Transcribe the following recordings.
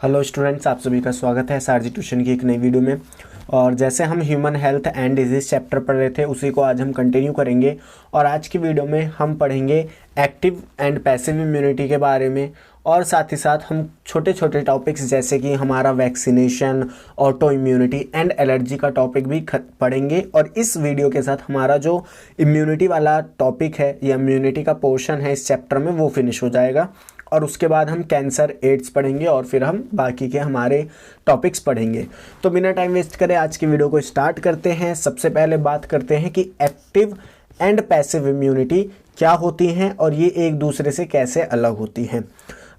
Hello students, आप सभी का स्वागत है एसआरजी ट्यूशन की एक नई वीडियो में। और जैसे हम human health and disease chapter पढ़ रहे थे उसी को आज हम कंटिन्यू करेंगे। और आज की वीडियो में हम पढ़ेंगे एक्टिव एंड पैसिव इम्यूनिटी के बारे में, और साथ ही साथ हम छोटे छोटे टॉपिक्स जैसे कि हमारा vaccination, auto immunity and allergy का टॉपिक भी पढ़ेंगे। और इस वीडियो के साथ हमारा जो इम्यूनिटी वाला टॉपिक है या इम्यूनिटी का पोर्शन है इस चैप्टर में वो फिनिश हो जाएगा। और उसके बाद हम कैंसर, एड्स पढ़ेंगे और फिर हम बाकी के हमारे टॉपिक्स पढ़ेंगे। तो बिना टाइम वेस्ट करे आज की वीडियो को स्टार्ट करते हैं। सबसे पहले बात करते हैं कि एक्टिव एंड पैसिव इम्यूनिटी क्या होती हैं और ये एक दूसरे से कैसे अलग होती हैं।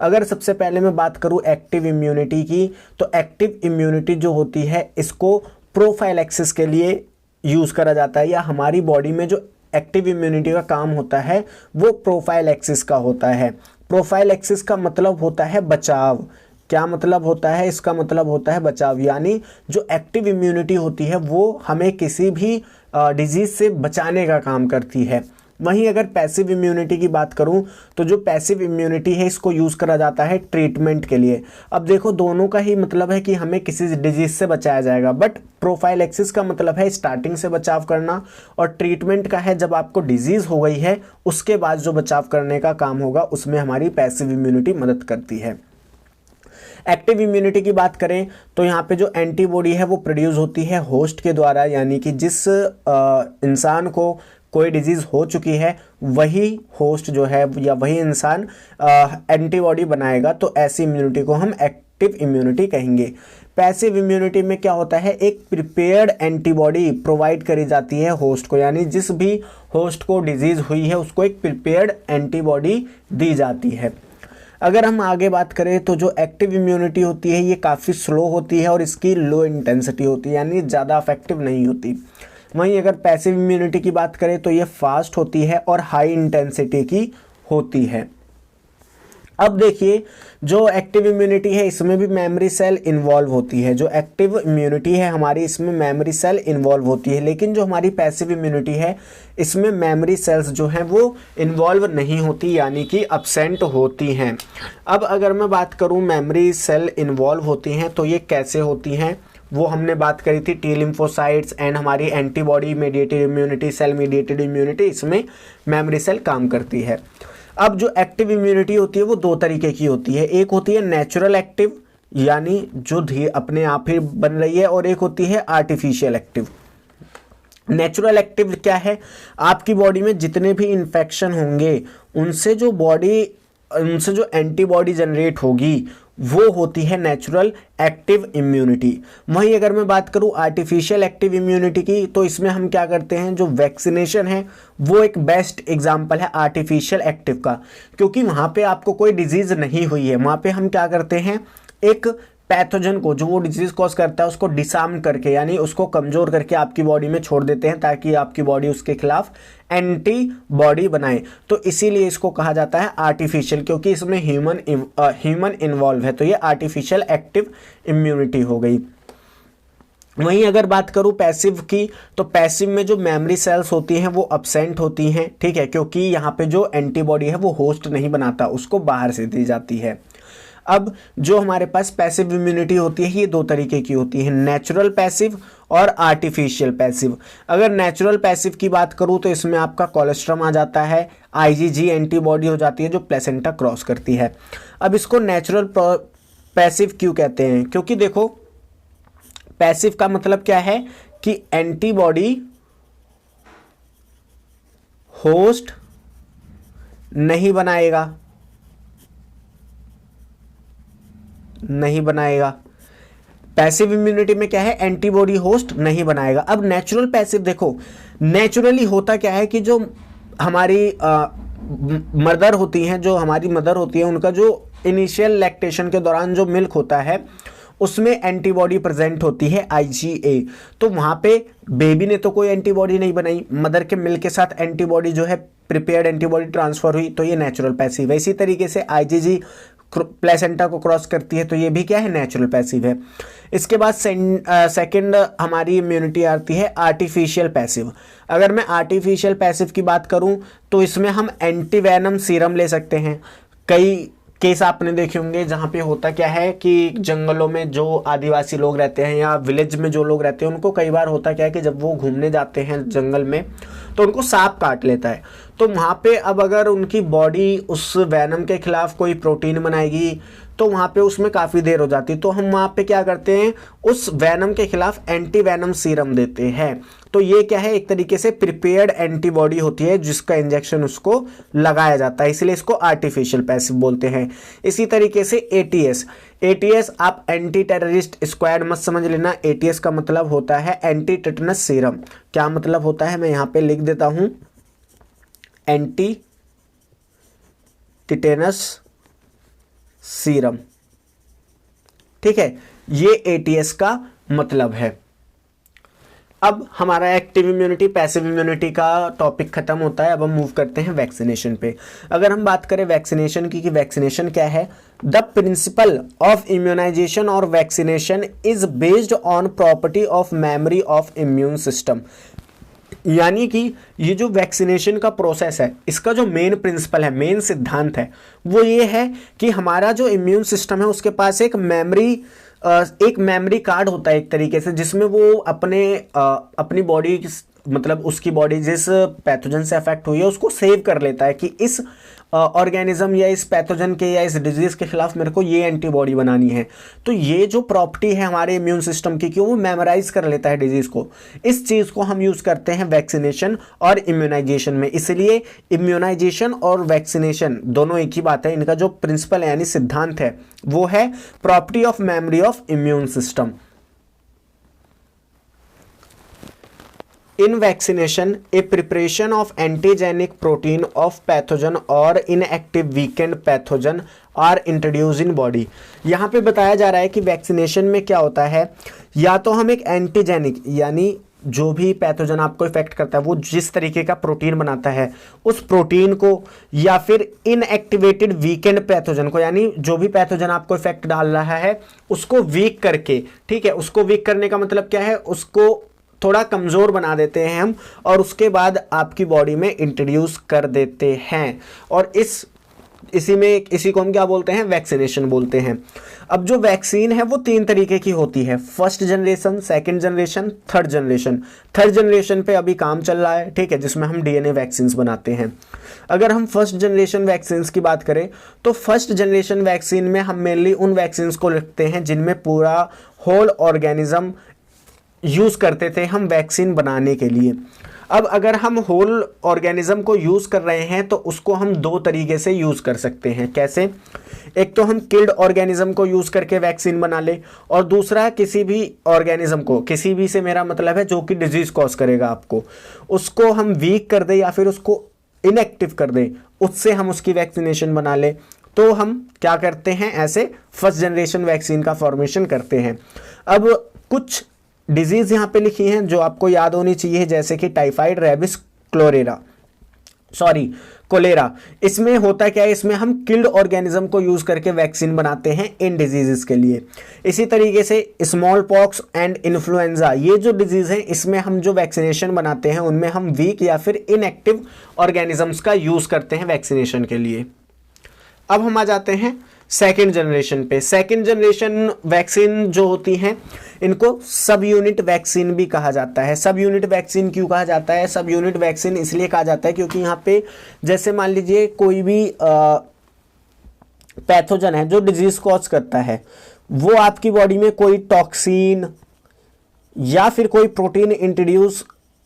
अगर सबसे पहले मैं बात करूं एक्टिव इम्यूनिटी की, तो एक्टिव इम्यूनिटी जो होती है इसको प्रोफाइलैक्सिस के लिए यूज़ करा जाता है, या हमारी बॉडी में जो एक्टिव इम्यूनिटी का काम होता है वो प्रोफाइलैक्सिस का होता है। प्रोफाइलैक्सिस का मतलब होता है बचाव। क्या मतलब होता है? इसका मतलब होता है बचाव, यानी जो एक्टिव इम्यूनिटी होती है वो हमें किसी भी डिजीज़ से बचाने का काम करती है। वहीं अगर पैसिव इम्यूनिटी की बात करूं तो जो पैसिव इम्यूनिटी है इसको यूज़ करा जाता है ट्रीटमेंट के लिए। अब देखो, दोनों का ही मतलब है कि हमें किसी डिजीज़ से बचाया जाएगा, बट प्रोफाइलैक्सिस का मतलब है स्टार्टिंग से बचाव करना, और ट्रीटमेंट का है जब आपको डिजीज़ हो गई है उसके बाद जो बचाव करने का काम होगा उसमें हमारी पैसिव इम्यूनिटी मदद करती है। एक्टिव इम्यूनिटी की बात करें तो यहाँ पे जो एंटीबॉडी है वो प्रोड्यूस होती है होस्ट के द्वारा, यानी कि जिस इंसान को कोई डिजीज़ हो चुकी है वही होस्ट जो है या वही इंसान एंटीबॉडी बनाएगा, तो ऐसी इम्यूनिटी को हम एक्टिव इम्यूनिटी कहेंगे। पैसिव इम्यूनिटी में क्या होता है, एक प्रिपेयर्ड एंटीबॉडी प्रोवाइड करी जाती है होस्ट को, यानी जिस भी होस्ट को डिजीज़ हुई है उसको एक प्रिपेयर्ड एंटीबॉडी दी जाती है। अगर हम आगे बात करें तो जो एक्टिव इम्यूनिटी होती है ये काफ़ी स्लो होती है और इसकी लो इंटेंसिटी होती है, यानी ज़्यादा इफेक्टिव नहीं होती। वहीं अगर पैसिव इम्यूनिटी की बात करें तो ये फास्ट होती है और हाई इंटेंसिटी की होती है। अब देखिए, जो एक्टिव इम्यूनिटी है इसमें भी मेमोरी सेल इन्वॉल्व होती है। जो एक्टिव इम्यूनिटी है हमारी इसमें मेमोरी सेल इन्वॉल्व होती है, लेकिन जो हमारी पैसिव इम्यूनिटी है इसमें मेमोरी सेल्स जो हैं वो इन्वॉल्व नहीं होती, यानी कि अब्सेंट होती हैं। अब अगर मैं बात करूं मेमोरी सेल इन्वॉल्व होती हैं तो ये कैसे होती हैं, वो हमने बात करी थी टी लिम्फोसाइट्स एंड हमारी antibody mediated immunity, cell mediated immunity, इसमें मेमोरी सेल काम करती है। अब जो एक्टिव इम्यूनिटी होती है वो दो तरीके की होती है, एक होती है नेचुरल एक्टिव यानी जो अपने आप ही बन रही है, और एक होती है आर्टिफिशियल एक्टिव। नेचुरल एक्टिव क्या है, आपकी बॉडी में जितने भी इन्फेक्शन होंगे उनसे जो एंटीबॉडी जनरेट होगी वो होती है नेचुरल एक्टिव इम्यूनिटी। वहीं अगर मैं बात करूं आर्टिफिशियल एक्टिव इम्यूनिटी की, तो इसमें हम क्या करते हैं, जो वैक्सीनेशन है वो एक बेस्ट एग्जांपल है आर्टिफिशियल एक्टिव का, क्योंकि वहां पे आपको कोई डिजीज नहीं हुई है। वहां पे हम क्या करते हैं, एक पैथोजन को जो वो डिजीज कॉज करता है उसको डिसार्म करके, यानी उसको कमजोर करके आपकी बॉडी में छोड़ देते हैं ताकि आपकी बॉडी उसके खिलाफ एंटीबॉडी बनाए। तो इसीलिए इसको कहा जाता है आर्टिफिशियल, क्योंकि इसमें ह्यूमन इन्वॉल्व है, तो ये आर्टिफिशियल एक्टिव इम्यूनिटी हो गई। वहीं अगर बात करूं पैसिव की, तो पैसिव में जो मेमोरी सेल्स होती हैं वो अब्सेंट होती हैं, ठीक है, क्योंकि यहाँ पे जो एंटीबॉडी है वो होस्ट नहीं बनाता, उसको बाहर से दी जाती है। अब जो हमारे पास पैसिव इम्यूनिटी होती है ये दो तरीके की होती है, नेचुरल पैसिव और आर्टिफिशियल पैसिव। अगर नेचुरल पैसिव की बात करूं तो इसमें आपका कोलेस्ट्रम आ जाता है, आईजीजी एंटीबॉडी हो जाती है जो प्लेसेंटा क्रॉस करती है। अब इसको नेचुरल पैसिव क्यों कहते हैं, क्योंकि देखो पैसिव का मतलब क्या है कि एंटीबॉडी होस्ट नहीं बनाएगा। पैसिव इम्यूनिटी में क्या है, एंटीबॉडी होस्ट नहीं बनाएगा। अब नेचुरल पैसिव देखो, नेचुरली होता क्या है कि जो हमारी मदर होती हैं, उनका जो इनिशियल लैक्टेशन के दौरान जो मिल्क होता है उसमें एंटीबॉडी प्रेजेंट होती है IgA। तो वहां पे बेबी ने तो कोई एंटीबॉडी नहीं बनाई, मदर के मिल्क के साथ एंटीबॉडी जो है प्रिपेयर्ड एंटीबॉडी ट्रांसफर हुई, तो ये नेचुरल पैसिव है। इसी तरीके से IgG प्लेसेंटा को क्रॉस करती है, तो ये भी क्या है, नेचुरल पैसिव है। इसके बाद सेकंड हमारी इम्यूनिटी आती है आर्टिफिशियल पैसिव। अगर मैं आर्टिफिशियल पैसिव की बात करूं तो इसमें हम एंटीवेनम सीरम ले सकते हैं। कई केस आपने देखे होंगे जहाँ पे होता क्या है कि जंगलों में जो आदिवासी लोग रहते हैं या विलेज में जो लोग रहते हैं उनको कई बार होता क्या है कि जब वो घूमने जाते हैं जंगल में तो उनको सांप काट लेता है। तो वहाँ पे अब अगर उनकी बॉडी उस वैनम के खिलाफ कोई प्रोटीन बनाएगी तो वहाँ पे उसमें काफ़ी देर हो जाती है। तो हम वहाँ पे क्या करते हैं, उस वैनम के खिलाफ एंटी वैनम सीरम देते हैं। तो ये क्या है, एक तरीके से प्रिपेयर्ड एंटीबॉडी होती है जिसका इंजेक्शन उसको लगाया जाता है, इसलिए इसको आर्टिफिशियल पैसिव बोलते हैं। इसी तरीके से एटीएस आप एंटी टेररिस्ट स्क्वाड मत समझ लेना। एटीएस का मतलब होता है एंटी टिटेनस सीरम। क्या मतलब होता है, मैं यहाँ पे लिख देता हूँ, एंटी टिटेनस सीरम। ठीक है, ये एटीएस का मतलब है। अब हमारा एक्टिव इम्यूनिटी पैसिव इम्यूनिटी का टॉपिक खत्म होता है। अब हम मूव करते हैं वैक्सीनेशन पे। अगर हम बात करें वैक्सीनेशन की कि वैक्सीनेशन क्या है, द प्रिंसिपल ऑफ इम्यूनाइजेशन और vaccination is based on property of memory of immune system. यानी कि ये जो वैक्सीनेशन का प्रोसेस है, इसका जो मेन प्रिंसिपल है, मेन सिद्धांत है, वो ये है कि हमारा जो इम्यून सिस्टम है उसके पास एक मेमोरी कार्ड होता है एक तरीके से, जिसमें वो अपनी बॉडी, मतलब उसकी बॉडी जिस पैथोजन से अफेक्ट हुई है उसको सेव कर लेता है कि इस ऑर्गेनिज्म या इस पैथोजन के या इस डिजीज के खिलाफ मेरे को ये एंटीबॉडी बनानी है। तो ये जो प्रॉपर्टी है हमारे इम्यून सिस्टम की कि वो मेमोराइज कर लेता है डिजीज को, इस चीज को हम यूज करते हैं वैक्सीनेशन और इम्यूनाइजेशन में। इसलिए इम्यूनाइजेशन और वैक्सीनेशन दोनों एक ही बात है। इनका जो प्रिंसिपल है यानी सिद्धांत है वो है property of memory of immune system. In vaccination, a preparation of antigenic protein of pathogen or inactive weakened pathogen are introduced in body। यहाँ पे बताया जा रहा है कि वैक्सीनेशन में क्या होता है, या तो हम एक एंटीजेनिक यानी जो भी पैथोजन आपको इफेक्ट करता है वो जिस तरीके का प्रोटीन बनाता है उस प्रोटीन को, या फिर इनएक्टिवेटेड वीकेंड पैथोजन को, यानी जो भी पैथोजन आपको इफेक्ट डाल रहा है उसको वीक करके, ठीक है, उसको वीक करने का मतलब क्या है, उसको थोड़ा कमज़ोर बना देते हैं हम, और उसके बाद आपकी बॉडी में इंट्रोड्यूस कर देते हैं। और इसी को हम क्या बोलते हैं, वैक्सीनेशन बोलते हैं। अब जो वैक्सीन है वो 3 तरीके की होती है, first generation, second generation, third generation. Third generation पे अभी काम चल रहा है, ठीक है, जिसमें हम डीएनए वैक्सीन्स बनाते हैं। अगर हम फर्स्ट जनरेशन वैक्सीन्स की बात करें तो फर्स्ट जनरेशन वैक्सीन में हम मेनली उन वैक्सीन्स को लिखते हैं जिनमें पूरा होल ऑर्गेनिज्म यूज़ करते थे हम वैक्सीन बनाने के लिए। अब अगर हम होल ऑर्गेनिज्म को यूज़ कर रहे हैं तो उसको हम 2 तरीके से यूज़ कर सकते हैं। कैसे, एक तो हम किल्ड ऑर्गेनिज्म को यूज़ करके वैक्सीन बना ले, और दूसरा किसी भी ऑर्गेनिज्म को, किसी भी से मेरा मतलब है जो कि डिजीज़ कॉज करेगा आपको, उसको हम वीक कर दें या फिर उसको इनएक्टिव कर दें, उससे हम उसकी वैक्सीनेशन बना ले। तो हम क्या करते हैं, ऐसे फर्स्ट जनरेशन वैक्सीन का फॉर्मेशन करते हैं। अब कुछ डिजीज यहाँ पे लिखी हैं जो आपको याद होनी चाहिए, जैसे कि टाइफाइड, रेबिस, कोलेरा। इसमें होता क्या है, इसमें हम किल्ड ऑर्गेनिज्म को यूज करके वैक्सीन बनाते हैं इन डिजीजेस के लिए। इसी तरीके से स्मॉल पॉक्स एंड इन्फ्लुएंजा, ये जो डिजीज है इसमें हम जो वैक्सीनेशन बनाते हैं उनमें हम वीक या फिर इनएक्टिव ऑर्गेनिजम्स का यूज करते हैं वैक्सीनेशन के लिए। अब हम आ जाते हैं सेकेंड जनरेशन पे। सेकेंड जनरेशन वैक्सीन जो होती हैं इनको सब यूनिट वैक्सीन भी कहा जाता है। सब यूनिट वैक्सीन क्यों कहा जाता है, सब यूनिट वैक्सीन इसलिए कहा जाता है क्योंकि यहाँ पे जैसे मान लीजिए कोई भी पैथोजन है जो डिजीज कॉज करता है, वो आपकी बॉडी में कोई टॉक्सिन या फिर कोई प्रोटीन इंट्रोड्यूस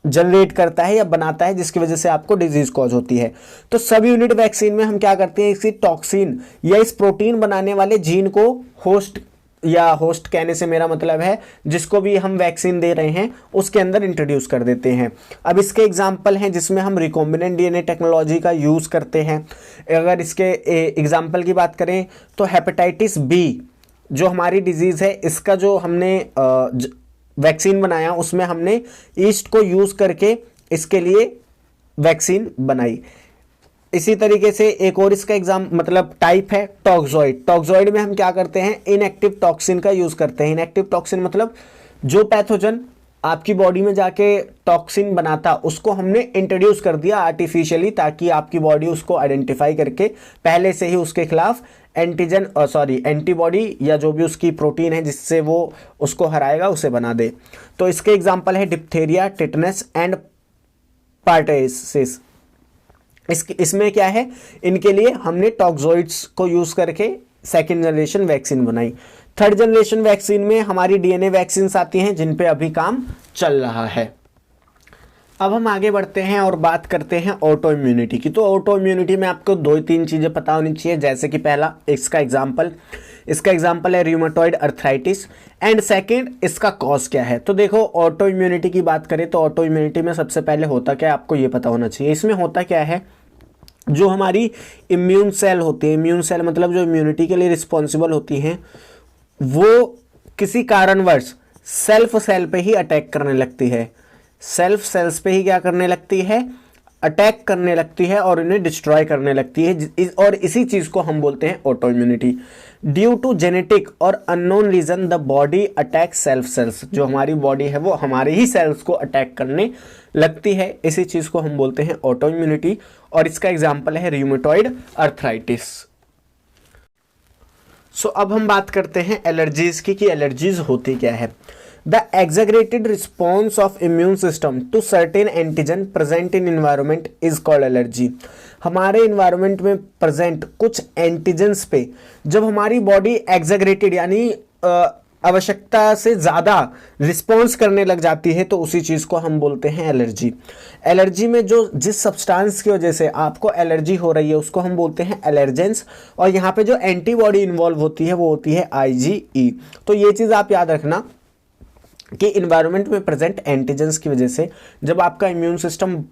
जनरेट करता है या बनाता है जिसकी वजह से आपको डिजीज कॉज होती है। तो सब यूनिट वैक्सीन में हम क्या करते हैं, इसी टॉक्सिन या इस प्रोटीन बनाने वाले जीन को होस्ट कहने से मेरा मतलब है जिसको भी हम वैक्सीन दे रहे हैं उसके अंदर इंट्रोड्यूस कर देते हैं। अब इसके एग्जाम्पल हैं जिसमें हम रिकॉम्बिनेंट डीएनए टेक्नोलॉजी का यूज़ करते हैं। अगर इसके एग्जाम्पल की बात करें तो हेपेटाइटिस बी जो हमारी डिजीज़ है, इसका जो हमने वैक्सीन बनाया उसमें हमने ईस्ट को यूज़ करके इसके लिए वैक्सीन बनाई। इसी तरीके से एक और इसका मतलब टाइप है टॉक्सॉइड। टॉक्सॉइड में हम क्या करते हैं, इनएक्टिव टॉक्सिन का यूज़ करते हैं। इनएक्टिव टॉक्सिन मतलब जो पैथोजन आपकी बॉडी में जाके टॉक्सिन बनाता उसको हमने इंट्रोड्यूस कर दिया आर्टिफिशियली, ताकि आपकी बॉडी उसको आइडेंटिफाई करके पहले से ही उसके खिलाफ एंटीजन एंटीबॉडी या जो भी उसकी प्रोटीन है जिससे वो उसको हराएगा उसे बना दे। तो इसके एग्जाम्पल है डिप्थेरिया, टिटनस एंड पार्टेसिस। इसमें क्या है, इनके लिए हमने टॉक्सोइड्स को यूज करके सेकेंड जनरेशन वैक्सीन बनाई। थर्ड जनरेशन वैक्सीन में हमारी डीएनए वैक्सीन आती हैं जिन पे अभी काम चल रहा है। अब हम आगे बढ़ते हैं और बात करते हैं ऑटो इम्यूनिटी की। तो ऑटो इम्यूनिटी में आपको 2-3 चीज़ें पता होनी चाहिए, जैसे कि पहला इसका एग्जाम्पल है रूमेटॉइड अर्थराइटिस, एंड सेकंड इसका कॉज क्या है। तो देखो ऑटो इम्यूनिटी की बात करें तो ऑटो इम्यूनिटी में सबसे पहले होता क्या है आपको ये पता होना चाहिए। इसमें होता क्या है, जो हमारी इम्यून सेल होती है, इम्यून सेल मतलब जो इम्यूनिटी के लिए रिस्पॉन्सिबल होती हैं, वो किसी कारणवश सेल्फ सेल पे ही अटैक करने लगती है, सेल्फ सेल्स पे ही क्या करने लगती है, अटैक करने लगती है और इन्हें डिस्ट्रॉय करने लगती है। और इसी चीज को हम बोलते हैं autoimmunity. Due to genetic और unknown reason the body attack self cells, जो हमारी बॉडी है वो हमारे ही सेल्स को अटैक करने लगती है, इसी चीज को हम बोलते हैं ऑटो इम्यूनिटी। और इसका एग्जाम्पल है रूमेटॉइड अर्थराइटिस। सो अब हम बात करते हैं एलर्जीज की, कि एलर्जीज होती क्या है। The exaggerated response of immune system to certain antigen present in environment is called allergy। हमारे environment में present कुछ antigens पे जब हमारी body exaggerated यानी आवश्यकता से ज़्यादा रिस्पॉन्स करने लग जाती है तो उसी चीज़ को हम बोलते हैं एलर्जी। एलर्जी में जो जिस सब्सटेंस की वजह से आपको एलर्जी हो रही है उसको हम बोलते हैं एलर्जेंस, और यहाँ पे जो एंटीबॉडी इन्वॉल्व होती है वो होती है IgE। तो ये चीज़ आप याद रखना कि इन्वायरमेंट में प्रेजेंट एंटीजेंस की वजह से जब आपका इम्यून सिस्टम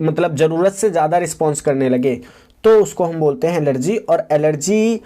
मतलब ज़रूरत से ज़्यादा रिस्पॉन्स करने लगे तो उसको हम बोलते हैं एलर्जी। और एलर्जी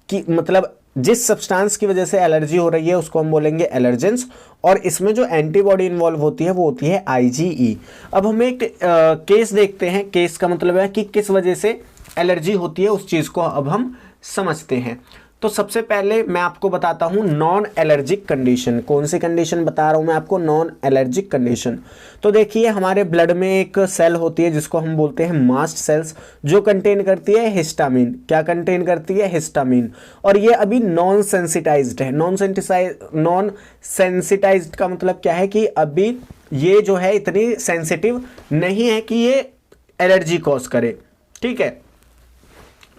की मतलब जिस सब्सटेंस की वजह से एलर्जी हो रही है उसको हम बोलेंगे एलर्जेंस, और इसमें जो एंटीबॉडी इन्वॉल्व होती है वो होती है IgE। अब हम एक केस देखते हैं, केस का मतलब है कि किस वजह से एलर्जी होती है, उस चीज़ को अब हम समझते हैं। तो सबसे पहले मैं आपको बताता हूं नॉन एलर्जिक कंडीशन। कौन सी कंडीशन बता रहा हूं मैं आपको, नॉन एलर्जिक कंडीशन। तो देखिए हमारे ब्लड में एक सेल होती है जिसको हम बोलते हैं मास्ट सेल्स, जो कंटेन करती है हिस्टामिन। क्या कंटेन करती है, हिस्टामिन। और ये अभी नॉन सेंसिटाइज्ड है। नॉन सेंसिटाइज्ड का मतलब क्या है कि अभी ये जो है इतनी सेंसिटिव नहीं है कि ये एलर्जी कॉज करे, ठीक है।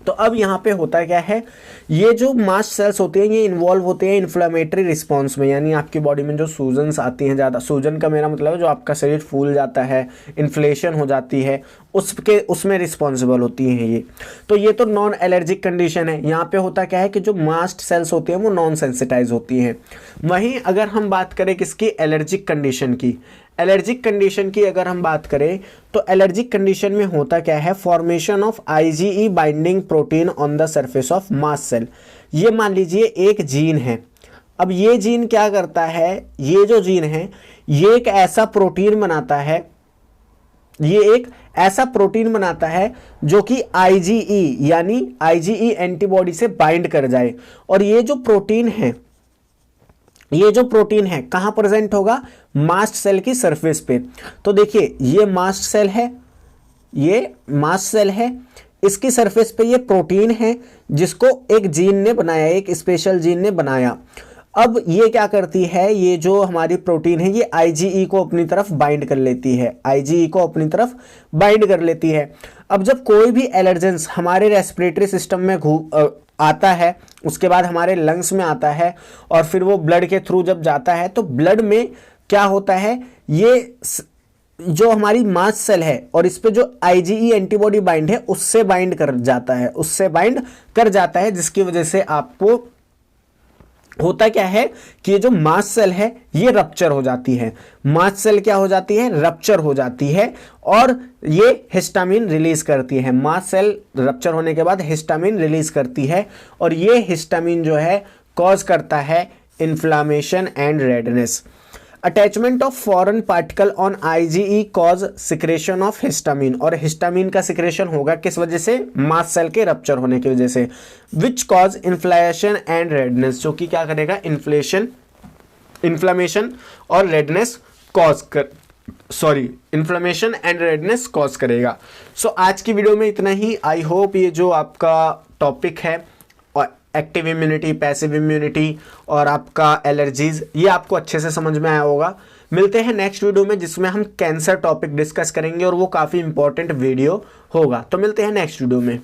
तो अब यहाँ पे होता क्या है, ये जो मास्ट सेल्स होते हैं ये इन्वॉल्व होते हैं इन्फ्लेमेटरी रिस्पॉन्स में, यानी आपकी बॉडी में जो सूजन्स आती हैं ज़्यादा, सूजन का मेरा मतलब है जो आपका शरीर फूल जाता है, इन्फ्लेशन हो जाती है, उसमें रिस्पॉन्सिबल होती हैं ये। तो ये तो नॉन एलर्जिक कंडीशन है। यहाँ पे होता क्या है कि जो मास्ट सेल्स होती हैं वो नॉन सेंसिटाइज होती हैं। वहीं अगर हम बात करें किसकी, एलर्जिक कंडीशन की, एलर्जिक कंडीशन की अगर हम बात करें तो एलर्जिक कंडीशन में होता क्या है, formation of IgE binding protein on the surface of mast cell. ये मान लीजिए एक जीन है। अब ये जीन क्या करता है, ये जो जीन है ये एक ऐसा प्रोटीन बनाता है, ये एक ऐसा प्रोटीन बनाता है जो कि IgE यानी IgE एंटीबॉडी से बाइंड कर जाए। और ये जो प्रोटीन है कहां प्रेजेंट होगा, मास्ट सेल की सरफेस पे। तो देखिए ये मास्ट सेल है, ये मास्ट सेल है, इसकी सरफेस पे ये प्रोटीन है जिसको एक जीन ने बनाया, एक स्पेशल जीन ने बनाया। अब ये क्या करती है, ये जो हमारी प्रोटीन है ये IgE को अपनी तरफ बाइंड कर लेती है, IgE को अपनी तरफ बाइंड कर लेती है। अब जब कोई भी एलर्जेंस हमारे रेस्पिरेटरी सिस्टम में आता है, उसके बाद हमारे लंग्स में आता है और फिर वो ब्लड के थ्रू जब जाता है तो ब्लड में क्या होता है, ये जो हमारी मास्ट सेल है और इस पे जो IgE एंटीबॉडी बाइंड है उससे बाइंड कर जाता है, जिसकी वजह से आपको होता क्या है कि ये जो मास्ट सेल है ये रप्चर हो जाती है। मास्ट सेल क्या हो जाती है, रप्चर हो जाती है और ये हिस्टामिन रिलीज करती है। मास्ट सेल रप्चर होने के बाद हिस्टामिन रिलीज करती है और ये हिस्टामिन जो है कॉज करता है inflammation and redness. Attachment of foreign particle on IgE cause secretion of histamine, और हिस्टामिन का सिक्रेशन होगा किस वजह से, मास्ट सेल के रप्चर होने की वजह से, which cause inflammation and redness, जो कि क्या करेगा, इन्फ्लेमेशन और redness inflammation and redness cause करेगा। सो आज की वीडियो में इतना ही। आई होप ये जो आपका टॉपिक है एक्टिव इम्यूनिटी, पैसिव इम्यूनिटी और आपका एलर्जीज, ये आपको अच्छे से समझ में आया होगा। मिलते हैं नेक्स्ट वीडियो में जिसमें हम कैंसर टॉपिक डिस्कस करेंगे और वो काफ़ी इंपॉर्टेंट वीडियो होगा। तो मिलते हैं नेक्स्ट वीडियो में।